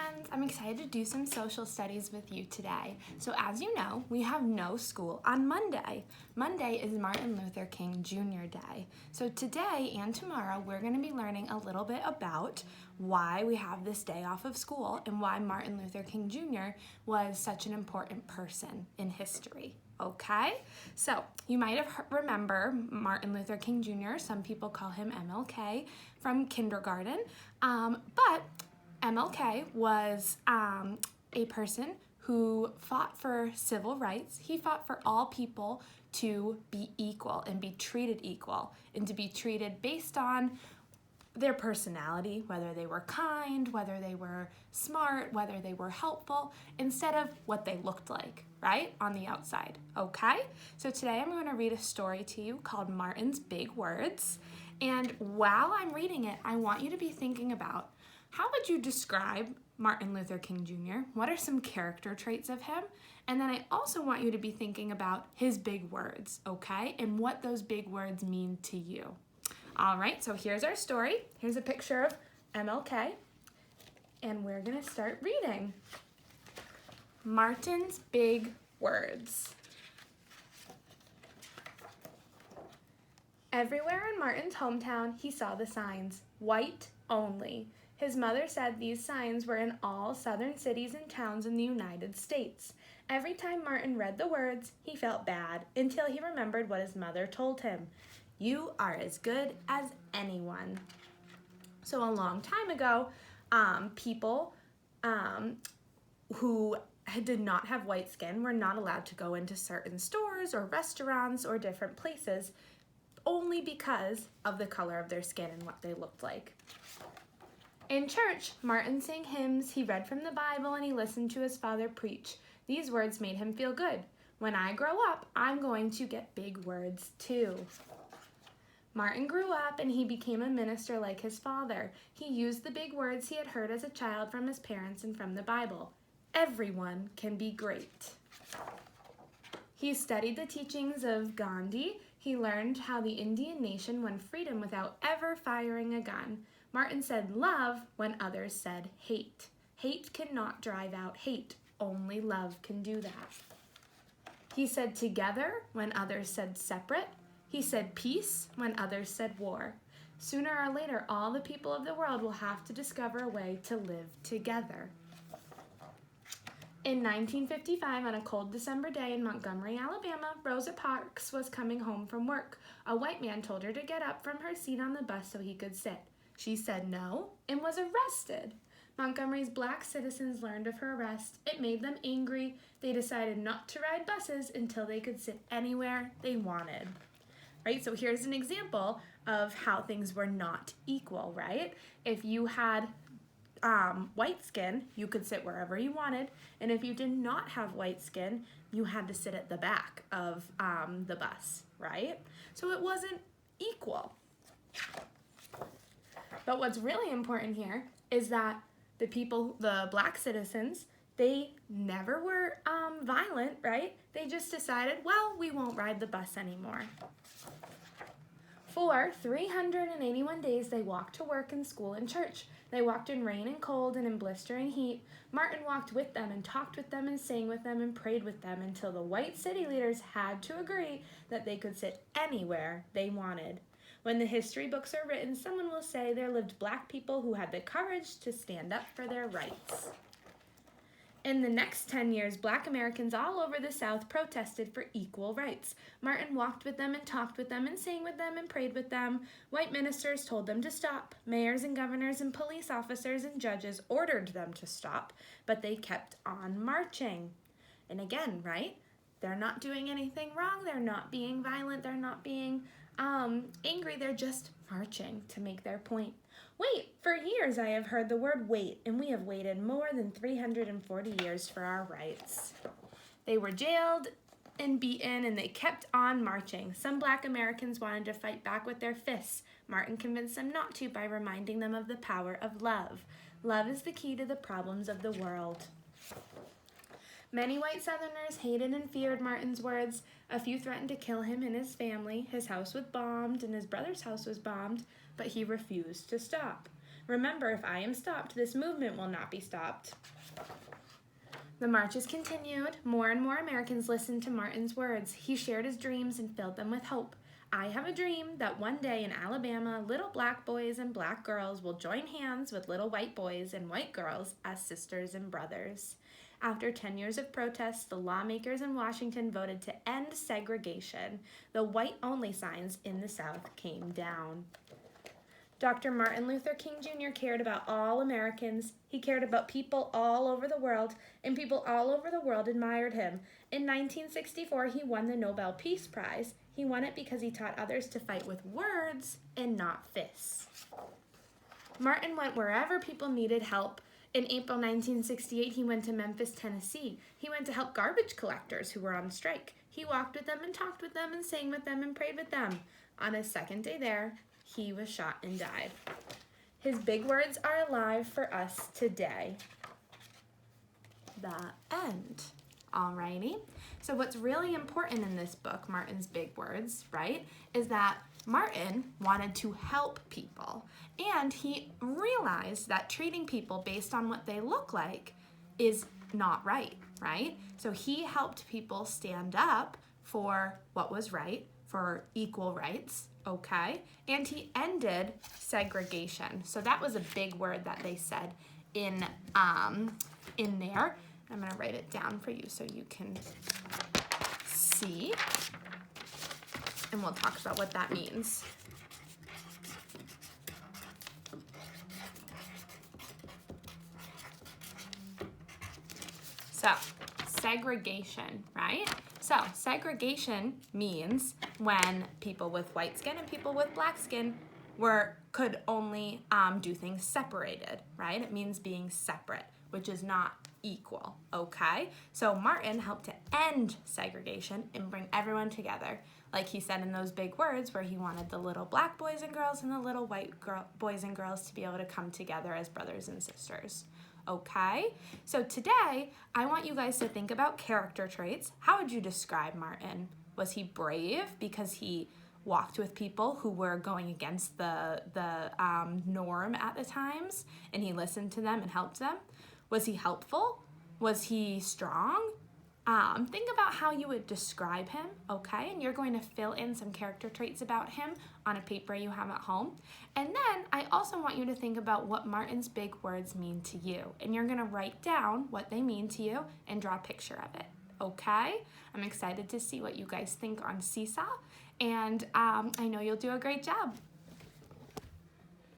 friends. I'm excited to do some social studies with you today. So as you know, we have no school on Monday. Monday is Martin Luther King Jr. Day. So today and tomorrow, we're going to be learning a little bit about why we have this day off of school and why Martin Luther King Jr. was such an important person in history. Okay, so you might have remember Martin Luther King Jr., some people call him MLK, from kindergarten, but MLK was a person who fought for civil rights. He fought for all people to be equal and be treated equal and to be treated based on their personality, whether they were kind, whether they were smart, whether they were helpful, instead of what they looked like, right, on the outside, okay? So today I'm going to read a story to you called Martin's Big Words, and while I'm reading it, I want you to be thinking about how would you describe Martin Luther King Jr.? What are some character traits of him? And then I also want you to be thinking about his big words, okay, and what those big words mean to you. All right, so here's our story. Here's a picture of MLK, and we're gonna start reading. Martin's Big Words. Everywhere in Martin's hometown, he saw the signs, white only. His mother said these signs were in all southern cities and towns in the United States. Every time Martin read the words, he felt bad until he remembered what his mother told him. You are as good as anyone. So a long time ago, people who did not have white skin were not allowed to go into certain stores or restaurants or different places only because of the color of their skin and what they looked like. In church, Martin sang hymns, he read from the Bible, and he listened to his father preach. These words made him feel good. When I grow up, I'm going to get big words too. Martin grew up and he became a minister like his father. He used the big words he had heard as a child from his parents and from the Bible. Everyone can be great. He studied the teachings of Gandhi. He learned how the Indian nation won freedom without ever firing a gun. Martin said love when others said hate. Hate cannot drive out hate. Only love can do that. He said together when others said separate. He said peace when others said war. Sooner or later, all the people of the world will have to discover a way to live together. In 1955, on a cold December day in Montgomery, Alabama, Rosa Parks was coming home from work. A white man told her to get up from her seat on the bus so he could sit. She said no and was arrested. Montgomery's black citizens learned of her arrest. It made them angry. They decided not to ride buses until they could sit anywhere they wanted. Right? So here's an example of how things were not equal, right? If you had white skin, you could sit wherever you wanted, and if you did not have white skin, you had to sit at the back of the bus, right? So it wasn't equal. But what's really important here is that the black citizens, they never were violent, right? They just decided, well, we won't ride the bus anymore. For 381 days, they walked to work and school and church. They walked in rain and cold and in blistering heat. Martin walked with them and talked with them and sang with them and prayed with them until the white city leaders had to agree that they could sit anywhere they wanted. When the history books are written, someone will say there lived black people who had the courage to stand up for their rights. In the next 10 years, black Americans all over the South protested for equal rights. Martin walked with them and talked with them and sang with them and prayed with them. White ministers told them to stop. Mayors and governors and police officers and judges ordered them to stop, but they kept on marching. And again, right? They're not doing anything wrong. They're not being violent. They're not being angry. They're just marching to make their point. Wait, for years I have heard the word wait, and we have waited more than 340 years for our rights. They were jailed and beaten, and they kept on marching. Some black Americans wanted to fight back with their fists. Martin convinced them not to by reminding them of the power of love. Love is the key to the problems of the world. Many white Southerners hated and feared Martin's words. A few threatened to kill him and his family. His house was bombed and his brother's house was bombed, but he refused to stop. Remember, if I am stopped, this movement will not be stopped. The marches continued. More and more Americans listened to Martin's words. He shared his dreams and filled them with hope. I have a dream that one day in Alabama, little black boys and black girls will join hands with little white boys and white girls as sisters and brothers. After 10 years of protests, the lawmakers in Washington voted to end segregation. The white-only signs in the South came down. Dr. Martin Luther King Jr. cared about all Americans. He cared about people all over the world, and people all over the world admired him. In 1964, he won the Nobel Peace Prize. He won it because he taught others to fight with words and not fists. Martin went wherever people needed help. In April 1968, he went to Memphis, Tennessee. He went to help garbage collectors who were on strike. He walked with them and talked with them and sang with them and prayed with them. On his second day there, he was shot and died. His big words are alive for us today. The end. Alrighty. So what's really important in this book, Martin's Big Words, right, is that Martin wanted to help people, and he realized that treating people based on what they look like is not right, right? So he helped people stand up for what was right, for equal rights, okay? And he ended segregation. So that was a big word that they said in there. I'm gonna write it down for you so you can see, and we'll talk about what that means. So, segregation, right? So, segregation means when people with white skin and people with black skin could only do things separated, right? It means being separate, which is not equal, okay? So Martin helped to end segregation and bring everyone together. Like he said in those big words where he wanted the little black boys and girls and the little white boys and girls to be able to come together as brothers and sisters. Okay? So today, I want you guys to think about character traits. How would you describe Martin? Was he brave because he walked with people who were going against the norm at the times, and he listened to them and helped them? Was he helpful? Was he strong? Think about how you would describe him, okay? And you're going to fill in some character traits about him on a paper you have at home. And then I also want you to think about what Martin's big words mean to you. And you're gonna write down what they mean to you and draw a picture of it, okay? I'm excited to see what you guys think on Seesaw, and I know you'll do a great job.